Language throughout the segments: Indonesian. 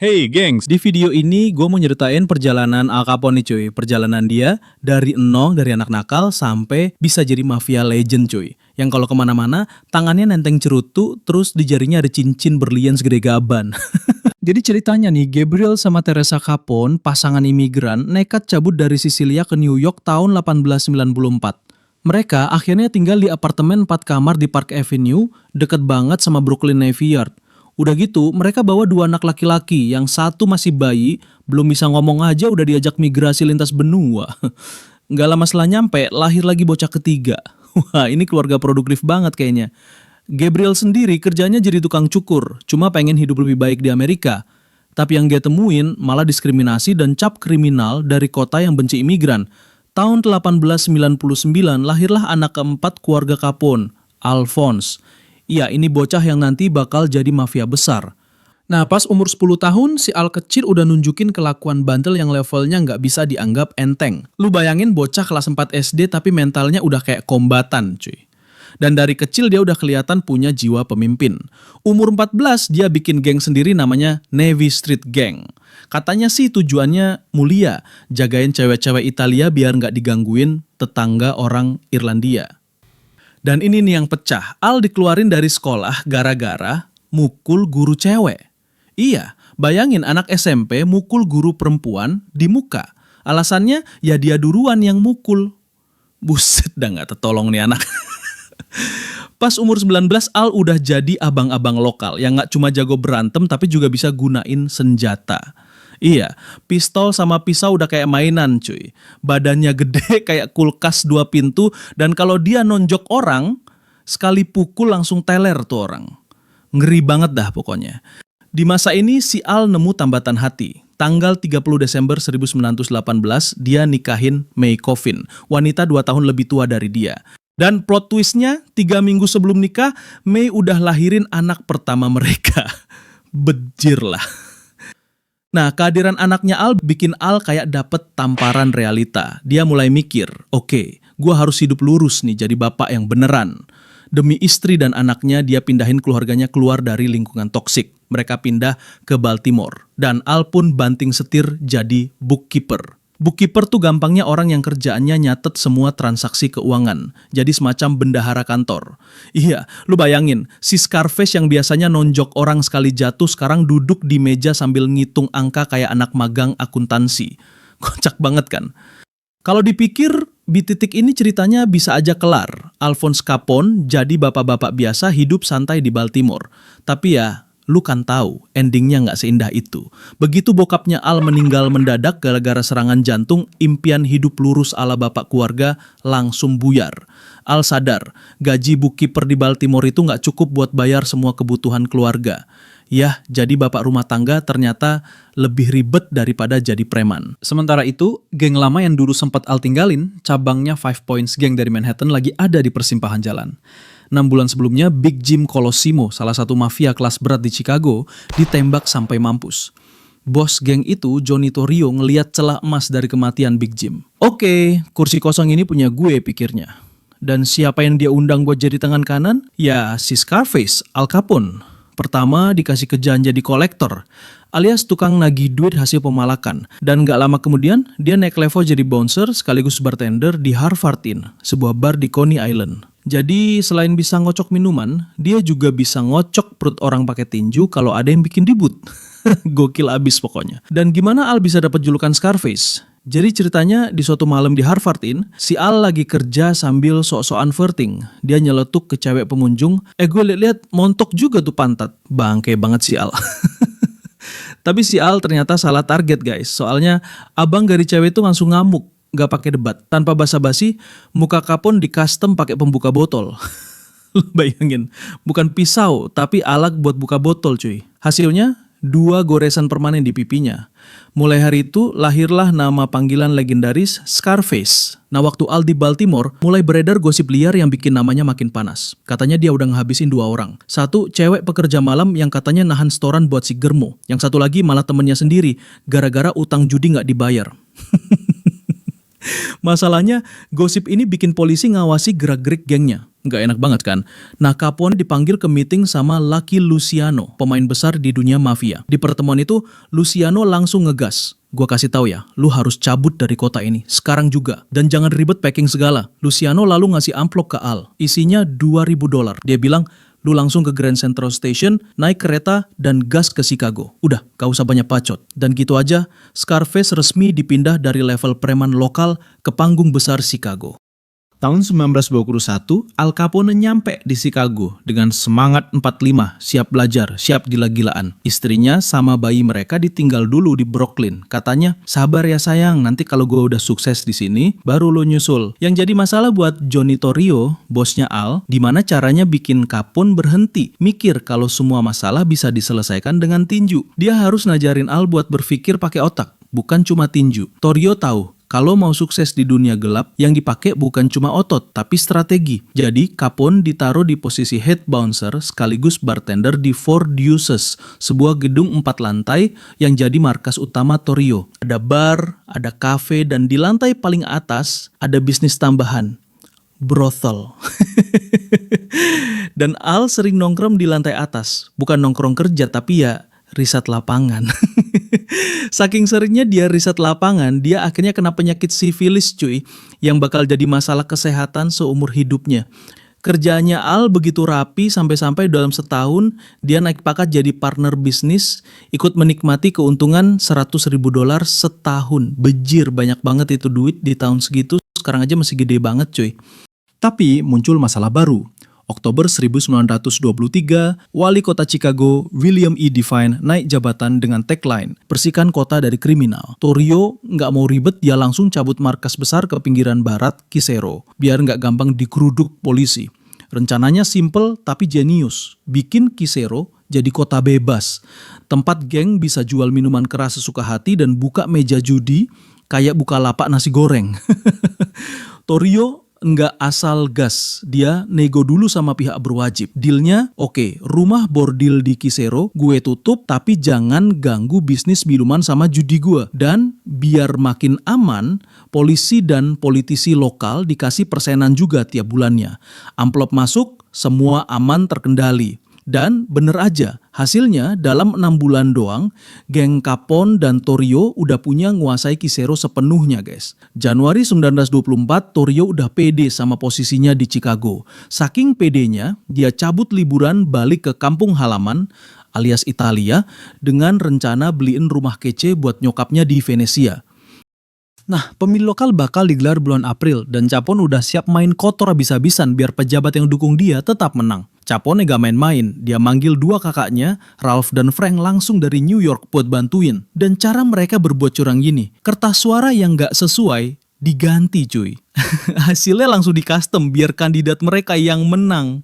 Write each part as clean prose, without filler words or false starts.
Hey gengs, di video ini gue mau nyeritain perjalanan Al Capone nih cuy. Perjalanan dia dari nol, dari anak nakal sampai bisa jadi mafia legend cuy. Yang kalau kemana-mana, tangannya nenteng cerutu, terus di jarinya ada cincin berlian segede gaban. Jadi ceritanya nih, Gabriel sama Teresa Capone, pasangan imigran, nekat cabut dari Sisilia ke New York tahun 1894. Mereka akhirnya tinggal di apartemen 4 kamar di Park Avenue, deket banget sama Brooklyn Navy Yard. Udah gitu, mereka bawa 2 anak laki-laki, yang satu masih bayi, belum bisa ngomong aja udah diajak migrasi lintas benua. Nggak lama setelah nyampe, lahir lagi bocah ketiga. Wah, ini keluarga produktif banget kayaknya. Gabriel sendiri kerjanya jadi tukang cukur, cuma pengen hidup lebih baik di Amerika. Tapi yang dia temuin malah diskriminasi dan cap kriminal dari kota yang benci imigran. Tahun 1899 lahirlah anak keempat keluarga Capone, Alphonse. Iya, ini bocah yang nanti bakal jadi mafia besar. Nah, pas umur 10 tahun, si Al kecil udah nunjukin kelakuan bandel yang levelnya nggak bisa dianggap enteng. Lu bayangin bocah kelas 4 SD tapi mentalnya udah kayak kombatan, cuy. Dan dari kecil dia udah kelihatan punya jiwa pemimpin. Umur 14, dia bikin geng sendiri namanya Navy Street Gang. Katanya sih tujuannya mulia, jagain cewek-cewek Italia biar nggak digangguin tetangga orang Irlandia. Dan ini nih yang pecah, Al dikeluarin dari sekolah gara-gara mukul guru cewek. Iya, bayangin anak SMP mukul guru perempuan di muka. Alasannya ya dia duluan yang mukul. Buset, dah gak tertolong nih anak. Pas umur 19, Al udah jadi abang-abang lokal yang gak cuma jago berantem tapi juga bisa gunain senjata. Iya, pistol sama pisau udah kayak mainan cuy. Badannya gede kayak kulkas 2 pintu dan kalau dia nonjok orang, sekali pukul langsung teler tuh orang. Ngeri banget dah pokoknya. Di masa ini si Al nemu tambatan hati. Tanggal 30 Desember 1918 dia nikahin May Coffin, wanita 2 tahun lebih tua dari dia. Dan plot twistnya 3 minggu sebelum nikah, May udah lahirin anak pertama mereka. Bejir lah. Nah, kehadiran anaknya Al bikin Al kayak dapet tamparan realita. Dia mulai mikir, oke, gue harus hidup lurus nih jadi bapak yang beneran. Demi istri dan anaknya, dia pindahin keluarganya keluar dari lingkungan toksik. Mereka pindah ke Baltimore. Dan Al pun banting setir jadi bookkeeper. Bookkeeper tuh gampangnya orang yang kerjaannya nyatet semua transaksi keuangan. Jadi semacam bendahara kantor. Iya, lu bayangin, si Scarface yang biasanya nonjok orang sekali jatuh sekarang duduk di meja sambil ngitung angka kayak anak magang akuntansi. Kocak banget kan? Kalau dipikir, di titik ini ceritanya bisa aja kelar. Alphonse Capone jadi bapak-bapak biasa hidup santai di Baltimore. Tapi ya, lu kan tahu endingnya nggak seindah itu. Begitu bokapnya Al meninggal mendadak gara-gara serangan jantung, impian hidup lurus ala bapak keluarga langsung buyar. Al sadar, gaji bookkeeper di Baltimore itu nggak cukup buat bayar semua kebutuhan keluarga. Yah, jadi bapak rumah tangga ternyata lebih ribet daripada jadi preman. Sementara itu, geng lama yang dulu sempat Al tinggalin, cabangnya Five Points Gang dari Manhattan lagi ada di persimpangan jalan. 6 bulan sebelumnya, Big Jim Colosimo, salah satu mafia kelas berat di Chicago, ditembak sampai mampus. Bos geng itu, Johnny Torrio, ngeliat celah emas dari kematian Big Jim. Oke, kursi kosong ini punya gue pikirnya. Dan siapa yang dia undang buat jadi tangan kanan? Ya, si Scarface, Al Capone. Pertama dikasih kerjaan jadi kolektor, alias tukang nagih duit hasil pemalakan. Dan gak lama kemudian, dia naik level jadi bouncer sekaligus bartender di Harvard Inn, sebuah bar di Coney Island. Jadi selain bisa ngocok minuman, dia juga bisa ngocok perut orang pakai tinju kalau ada yang bikin ribut. Gokil abis pokoknya. Dan gimana Al bisa dapat julukan Scarface? Jadi ceritanya di suatu malam di Harvard Inn, si Al lagi kerja sambil sok-sokan flirting. Dia nyeletuk ke cewek pengunjung, gue liat-liat montok juga tuh pantat. Bangke banget si Al. Tapi si Al ternyata salah target guys. Soalnya abang dari cewek itu langsung ngamuk. Gak pakai debat, tanpa basa-basi, muka Capone di custom pakai pembuka botol. Bayangin, bukan pisau, tapi alat buat buka botol cuy. Hasilnya, 2 goresan permanen di pipinya. Mulai hari itu, lahirlah nama panggilan legendaris Scarface. Nah, waktu Al di Baltimore, mulai beredar gosip liar yang bikin namanya makin panas. Katanya dia udah ngehabisin 2 orang. Satu, cewek pekerja malam yang katanya nahan setoran buat si Germo. Yang satu lagi malah temennya sendiri, gara-gara utang judi gak dibayar. Masalahnya, gosip ini bikin polisi ngawasi gerak-gerik gengnya. Nggak enak banget kan? Nah, Capone dipanggil ke meeting sama Lucky Luciano, pemain besar di dunia mafia. Di pertemuan itu, Luciano langsung ngegas. Gua kasih tahu ya, lu harus cabut dari kota ini, sekarang juga. Dan jangan ribet packing segala. Luciano lalu ngasih amplop ke Al. Isinya $2.000. Dia bilang, lu langsung ke Grand Central Station, naik kereta, dan gas ke Chicago. Udah, gak usah banyak bacot. Dan gitu aja, Scarface resmi dipindah dari level preman lokal ke panggung besar Chicago. Tahun 1921, Al Capone nyampe di Chicago dengan semangat 45, siap belajar, siap gila-gilaan. Istrinya sama bayi mereka ditinggal dulu di Brooklyn. Katanya, sabar ya sayang, nanti kalau gue udah sukses di sini, baru lo nyusul. Yang jadi masalah buat Johnny Torrio, bosnya Al, gimana caranya bikin Capone berhenti mikir kalau semua masalah bisa diselesaikan dengan tinju. Dia harus ngajarin Al buat berpikir pakai otak, bukan cuma tinju. Torrio tahu, kalau mau sukses di dunia gelap, yang dipakai bukan cuma otot, tapi strategi. Jadi, Capone ditaruh di posisi head bouncer sekaligus bartender di Four Deuces, sebuah gedung 4 lantai yang jadi markas utama Torrio. Ada bar, ada kafe, dan di lantai paling atas ada bisnis tambahan, brothel. Dan Al sering nongkrong di lantai atas. Bukan nongkrong kerja, tapi ya riset lapangan. Saking seringnya dia riset lapangan, dia akhirnya kena penyakit sifilis cuy, yang bakal jadi masalah kesehatan seumur hidupnya. Kerjaannya Al begitu rapi sampai-sampai dalam setahun dia naik pangkat jadi partner bisnis, ikut menikmati keuntungan $100.000 setahun. Bejir, banyak banget itu duit di tahun segitu, sekarang aja masih gede banget cuy. Tapi muncul masalah baru. Oktober 1923, wali kota Chicago, William E. Devine, naik jabatan dengan tagline, bersihkan kota dari kriminal. Torrio nggak mau ribet, dia langsung cabut markas besar ke pinggiran barat, Cicero, biar nggak gampang dikeruduk polisi. Rencananya simple tapi jenius, bikin Cicero jadi kota bebas. Tempat geng bisa jual minuman keras sesuka hati dan buka meja judi, kayak buka lapak nasi goreng. Torrio nggak asal gas, dia nego dulu sama pihak berwajib. Dealnya, oke, rumah bordil di Cicero gue tutup, tapi jangan ganggu bisnis minuman sama judi gue. Dan biar makin aman, polisi dan politisi lokal dikasih persenan juga tiap bulannya. Amplop masuk, semua aman terkendali. Dan bener aja, hasilnya dalam 6 bulan doang, geng Capone dan Torrio udah punya nguasai Cicero sepenuhnya guys. Januari 1924, Torrio udah pede sama posisinya di Chicago. Saking pedenya, dia cabut liburan balik ke kampung halaman, alias Italia, dengan rencana beliin rumah kece buat nyokapnya di Venesia. Nah, pemilu lokal bakal digelar bulan April dan Capone udah siap main kotor habis-habisan biar pejabat yang dukung dia tetap menang. Capone gak main-main, dia manggil 2 kakaknya, Ralph dan Frank langsung dari New York buat bantuin. Dan cara mereka berbuat curang gini, kertas suara yang gak sesuai diganti cuy. Hasilnya langsung di custom biar kandidat mereka yang menang.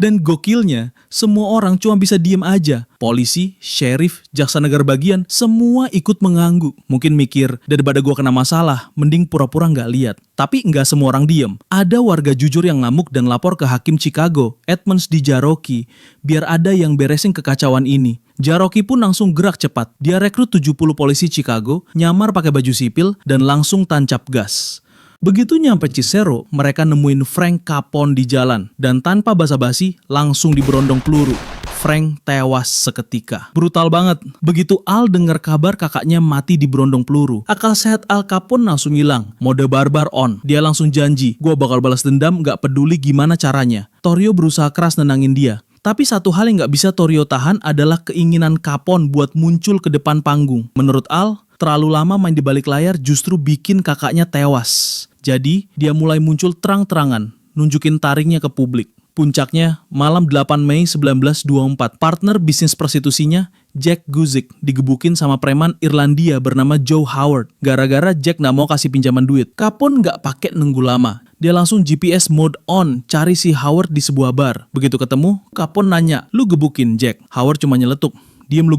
Dan gokilnya, semua orang cuma bisa diem aja. Polisi, sheriff, jaksa negara bagian, semua ikut mengganggu. Mungkin mikir, daripada gua kena masalah, mending pura-pura nggak lihat. Tapi nggak semua orang diem. Ada warga jujur yang ngamuk dan lapor ke hakim Chicago, Edmunds di Cherokee, biar ada yang beresin kekacauan ini. Cherokee pun langsung gerak cepat. Dia rekrut 70 polisi Chicago, nyamar pakai baju sipil, dan langsung tancap gas. Begitu nyampe Cicero, mereka nemuin Frank Capone di jalan. Dan tanpa basa-basi, langsung diberondong peluru. Frank tewas seketika. Brutal banget. Begitu Al dengar kabar kakaknya mati diberondong peluru, akal sehat Al Capone langsung hilang. Mode barbar on. Dia langsung janji, gue bakal balas dendam gak peduli gimana caranya. Torrio berusaha keras nenangin dia. Tapi satu hal yang gak bisa Torrio tahan adalah keinginan Capone buat muncul ke depan panggung. Menurut Al, terlalu lama main di balik layar justru bikin kakaknya tewas. Jadi, dia mulai muncul terang-terangan, nunjukin taringnya ke publik. Puncaknya, malam 8 Mei 1924, partner bisnis prostitusinya, Jack Guzik, digebukin sama preman Irlandia bernama Joe Howard. Gara-gara Jack gak mau kasih pinjaman duit. Capone gak pakai nunggu lama. Dia langsung GPS mode on, cari si Howard di sebuah bar. Begitu ketemu, Capone nanya, lu gebukin Jack? Howard cuma nyeletuk, diem lu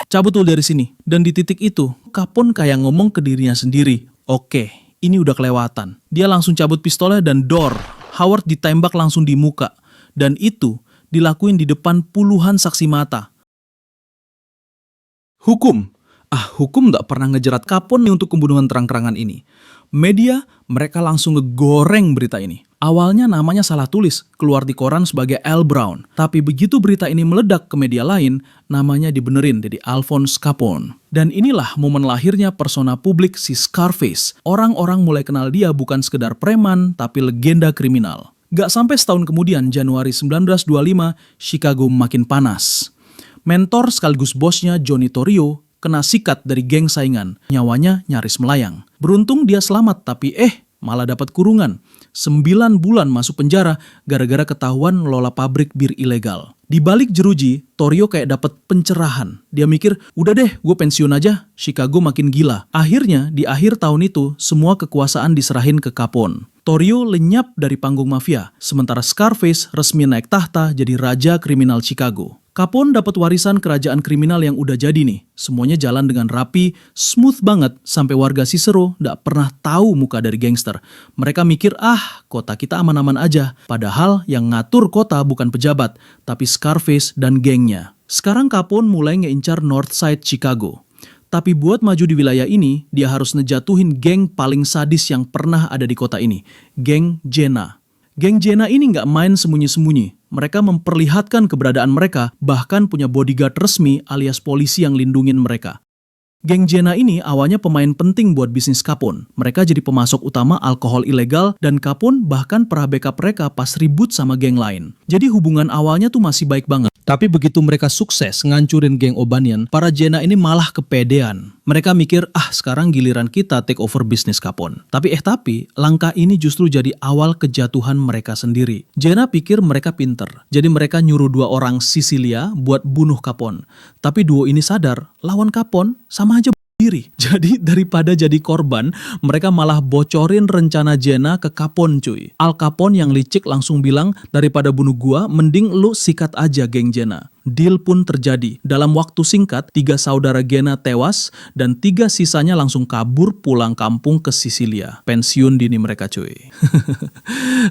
cabut lu dari sini. Dan di titik itu, Capone kayak ngomong ke dirinya sendiri, oke, ini udah kelewatan. Dia langsung cabut pistolnya dan dor. Howard ditembak langsung di muka. Dan itu dilakuin di depan puluhan saksi mata. Hukum. Hukum nggak pernah ngejerat Capone nih untuk pembunuhan terang-terangan ini. Media, mereka langsung ngegoreng berita ini. Awalnya namanya salah tulis, keluar di koran sebagai Al Brown. Tapi begitu berita ini meledak ke media lain, namanya dibenerin jadi Alphonse Capone. Dan inilah momen lahirnya persona publik si Scarface. Orang-orang mulai kenal dia bukan sekedar preman, tapi legenda kriminal. Gak sampai setahun kemudian, Januari 1925, Chicago makin panas. Mentor sekaligus bosnya Johnny Torrio kena sikat dari geng saingan, nyawanya nyaris melayang. Beruntung dia selamat, tapi malah dapat kurungan. 9 bulan masuk penjara gara-gara ketahuan ngelola pabrik bir ilegal. Di balik jeruji, Torrio kayak dapat pencerahan. Dia mikir, udah deh gue pensiun aja, Chicago makin gila. Akhirnya, di akhir tahun itu, semua kekuasaan diserahin ke Capone. Torrio lenyap dari panggung mafia, sementara Scarface resmi naik tahta jadi raja kriminal Chicago. Capone dapat warisan kerajaan kriminal yang udah jadi nih. Semuanya jalan dengan rapi, smooth banget, sampai warga Cicero nggak pernah tahu muka dari gangster. Mereka mikir, kota kita aman-aman aja. Padahal yang ngatur kota bukan pejabat, tapi Scarface dan gengnya. Sekarang Capone mulai ngeincar North Side Chicago. Tapi buat maju di wilayah ini, dia harus ngejatuhin geng paling sadis yang pernah ada di kota ini. Geng Jena. Geng Jena ini nggak main sembunyi-sembunyi. Mereka memperlihatkan keberadaan mereka, bahkan punya bodyguard resmi alias polisi yang lindungin mereka. Geng Jena ini awalnya pemain penting buat bisnis Capone. Mereka jadi pemasok utama alkohol ilegal dan Capone bahkan pernah backup mereka pas ribut sama geng lain. Jadi hubungan awalnya tuh masih baik banget. Tapi begitu mereka sukses ngancurin geng O'Banion, para Jena ini malah kepedean. Mereka mikir, sekarang giliran kita take over bisnis Capone. Tapi langkah ini justru jadi awal kejatuhan mereka sendiri. Jena pikir mereka pinter. Jadi mereka nyuruh 2 orang Sicilia buat bunuh Capone. Tapi duo ini sadar, lawan Capone sama aja diri. Jadi daripada jadi korban, mereka malah bocorin rencana Jena ke Capone cuy. Al Capone yang licik langsung bilang, daripada bunuh gua, mending lu sikat aja geng Jena. Deal pun terjadi. Dalam waktu singkat, 3 saudara Jena tewas dan 3 sisanya langsung kabur pulang kampung ke Sicilia. Pensiun dini mereka cuy.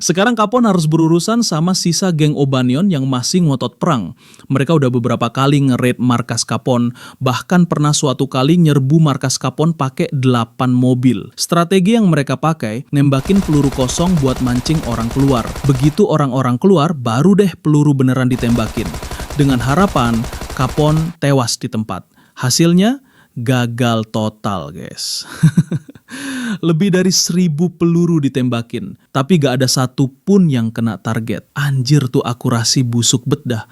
Sekarang Capone harus berurusan sama sisa geng O'Banion yang masih ngotot perang. Mereka udah beberapa kali nge-raid markas Capone, bahkan pernah suatu kali nyerbu markas Capone pakai 8 mobil. Strategi yang mereka pakai, nembakin peluru kosong buat mancing orang keluar. Begitu orang-orang keluar, baru deh peluru beneran ditembakin. Dengan harapan Capone tewas di tempat. Hasilnya gagal total guys. Lebih dari 1000 peluru ditembakin, tapi gak ada satupun yang kena target. Anjir tuh akurasi busuk bedah.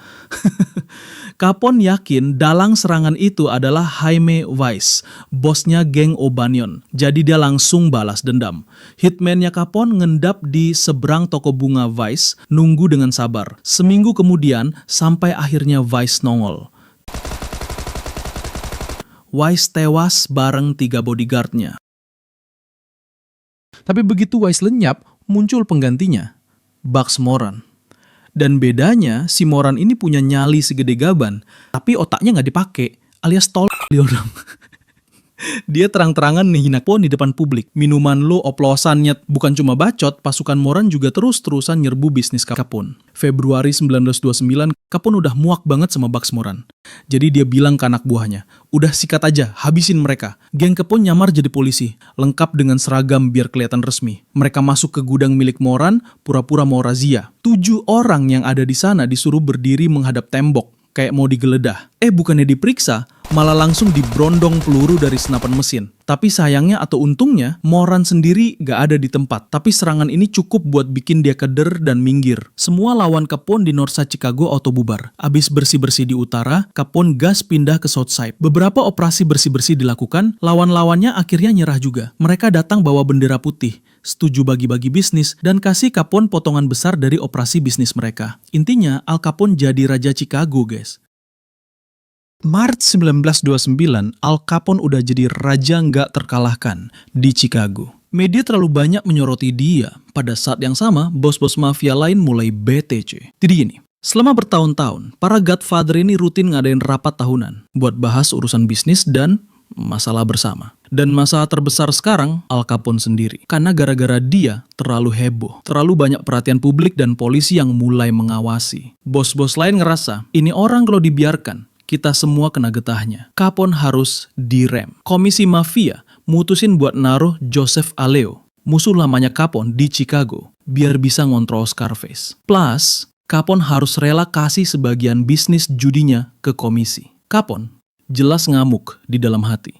Capone yakin dalang serangan itu adalah Jaime Weiss, bosnya geng O'Banion. Jadi dia langsung balas dendam. Hitman-nya Capone ngendap di seberang toko bunga Weiss, nunggu dengan sabar. Seminggu kemudian, sampai akhirnya Weiss nongol. Weiss tewas bareng 3 bodyguard-nya. Tapi begitu Weiss lenyap, muncul penggantinya, Bugs Moran. Dan bedanya, si Moran ini punya nyali segede gaban, tapi otaknya nggak dipakai, alias tol orang. Dia terang-terangan ngehina Capone di depan publik. Minuman lo oplosannya, bukan cuma bacot, pasukan Moran juga terus-terusan nyerbu bisnis Capone. Februari 1929, Capone udah muak banget sama Bugs Moran. Jadi dia bilang ke anak buahnya, udah sikat aja, habisin mereka. Geng Capone nyamar jadi polisi, lengkap dengan seragam biar kelihatan resmi. Mereka masuk ke gudang milik Moran, pura-pura mau razia. 7 orang yang ada di sana disuruh berdiri menghadap tembok, kayak mau digeledah. Bukannya diperiksa, malah langsung dibrondong peluru dari senapan mesin. Tapi sayangnya atau untungnya, Moran sendiri gak ada di tempat. Tapi serangan ini cukup buat bikin dia keder dan minggir. Semua lawan Capone di Northside Chicago auto bubar. Abis bersih-bersih di utara, Capone gas pindah ke Southside. Beberapa operasi bersih-bersih dilakukan, lawan-lawannya akhirnya nyerah juga. Mereka datang bawa bendera putih, setuju bagi-bagi bisnis, dan kasih Capone potongan besar dari operasi bisnis mereka. Intinya, Al Capone jadi raja Chicago guys. Maret 1929, Al Capone udah jadi raja nggak terkalahkan di Chicago. Media terlalu banyak menyoroti dia. Pada saat yang sama, bos-bos mafia lain mulai bete cuy. Jadi gini, selama bertahun-tahun, para Godfather ini rutin ngadain rapat tahunan buat bahas urusan bisnis dan masalah bersama. Dan masalah terbesar sekarang, Al Capone sendiri. Karena gara-gara dia terlalu heboh. Terlalu banyak perhatian publik dan polisi yang mulai mengawasi. Bos-bos lain ngerasa, ini orang kalau dibiarkan, kita semua kena getahnya. Capone harus direm. Komisi Mafia mutusin buat naruh Joseph Aleo, musuh lamanya Capone di Chicago, biar bisa ngontrol Scarface. Plus, Capone harus rela kasih sebagian bisnis judinya ke komisi. Capone jelas ngamuk di dalam hati.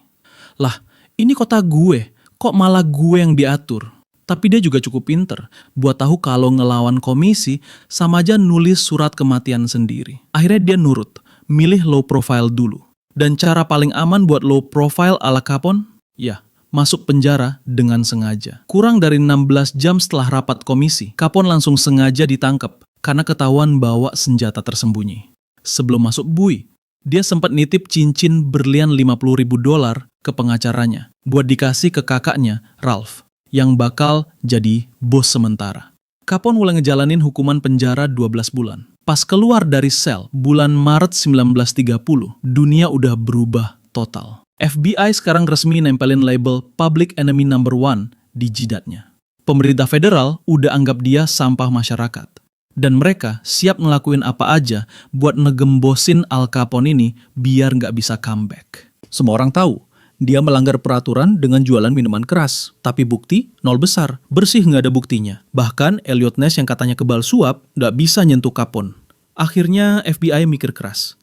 Lah, ini kota gue, kok malah gue yang diatur? Tapi dia juga cukup pinter buat tahu kalau ngelawan komisi sama aja nulis surat kematian sendiri. Akhirnya dia nurut, milih low profile dulu. Dan cara paling aman buat low profile ala Capone? Ya, masuk penjara dengan sengaja. Kurang dari 16 jam setelah rapat komisi, Capone langsung sengaja ditangkap karena ketahuan bawa senjata tersembunyi. Sebelum masuk bui, dia sempat nitip cincin berlian $50.000 ke pengacaranya buat dikasih ke kakaknya, Ralph, yang bakal jadi bos sementara. Capone mulai ngejalanin hukuman penjara 12 bulan. Pas keluar dari sel, bulan Maret 1930, dunia udah berubah total. FBI sekarang resmi nempelin label Public Enemy No. 1 di jidatnya. Pemerintah federal udah anggap dia sampah masyarakat. Dan mereka siap ngelakuin apa aja buat ngegembosin Al Capone ini biar nggak bisa comeback. Semua orang tahu, dia melanggar peraturan dengan jualan minuman keras. Tapi bukti, nol besar. Bersih nggak ada buktinya. Bahkan Elliot Ness yang katanya kebal suap, nggak bisa nyentuh Capone. Akhirnya FBI mikir keras.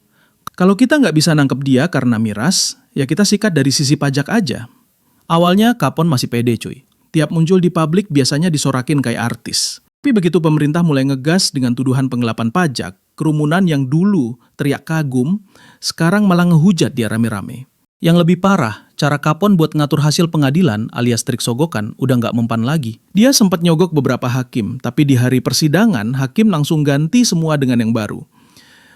Kalau kita nggak bisa nangkep dia karena miras, ya kita sikat dari sisi pajak aja. Awalnya Capone masih pede cuy. Tiap muncul di publik biasanya disorakin kayak artis. Tapi begitu pemerintah mulai ngegas dengan tuduhan penggelapan pajak, kerumunan yang dulu teriak kagum, sekarang malah ngehujat dia rame-rame. Yang lebih parah, cara Capone buat ngatur hasil pengadilan alias trik sogokan udah nggak mempan lagi. Dia sempat nyogok beberapa hakim, tapi di hari persidangan, hakim langsung ganti semua dengan yang baru.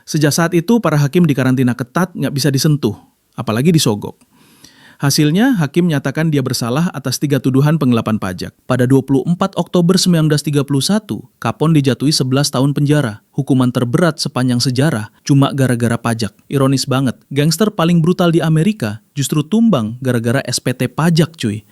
Sejak saat itu, para hakim dikarantina ketat, nggak bisa disentuh, apalagi disogok. Hasilnya, hakim nyatakan dia bersalah atas 3 tuduhan penggelapan pajak. Pada 24 Oktober 1931, Capone dijatuhi 11 tahun penjara. Hukuman terberat sepanjang sejarah, cuma gara-gara pajak. Ironis banget, gangster paling brutal di Amerika justru tumbang gara-gara SPT pajak cuy.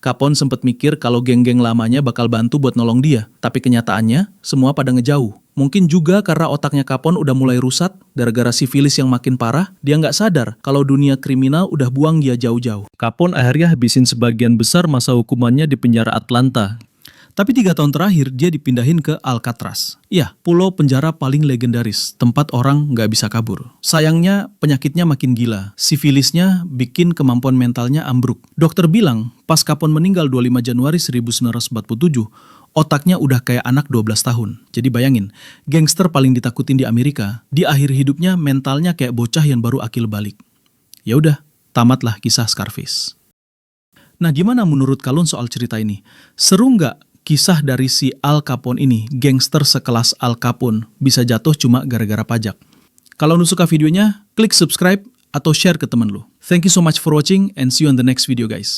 Capone sempat mikir kalau geng-geng lamanya bakal bantu buat nolong dia. Tapi kenyataannya, semua pada ngejauh. Mungkin juga karena otaknya Capone udah mulai rusak, gara-gara sifilis yang makin parah, dia nggak sadar kalau dunia kriminal udah buang dia jauh-jauh. Capone akhirnya habisin sebagian besar masa hukumannya di penjara Atlanta. Tapi 3 tahun terakhir dia dipindahin ke Alcatraz. Ya, pulau penjara paling legendaris, tempat orang nggak bisa kabur. Sayangnya penyakitnya makin gila. Sifilisnya bikin kemampuan mentalnya ambruk. Dokter bilang, pas Capone meninggal 25 Januari 1947, otaknya udah kayak anak 12 tahun. Jadi bayangin, gangster paling ditakutin di Amerika, di akhir hidupnya mentalnya kayak bocah yang baru akil balik. Ya udah, tamatlah kisah Scarface. Nah, gimana menurut kalian soal cerita ini? Seru nggak kisah dari si Al Capone ini, gangster sekelas Al Capone, bisa jatuh cuma gara-gara pajak? Kalau lu suka videonya, klik subscribe atau share ke temen lu. Thank you so much for watching and see you on the next video guys.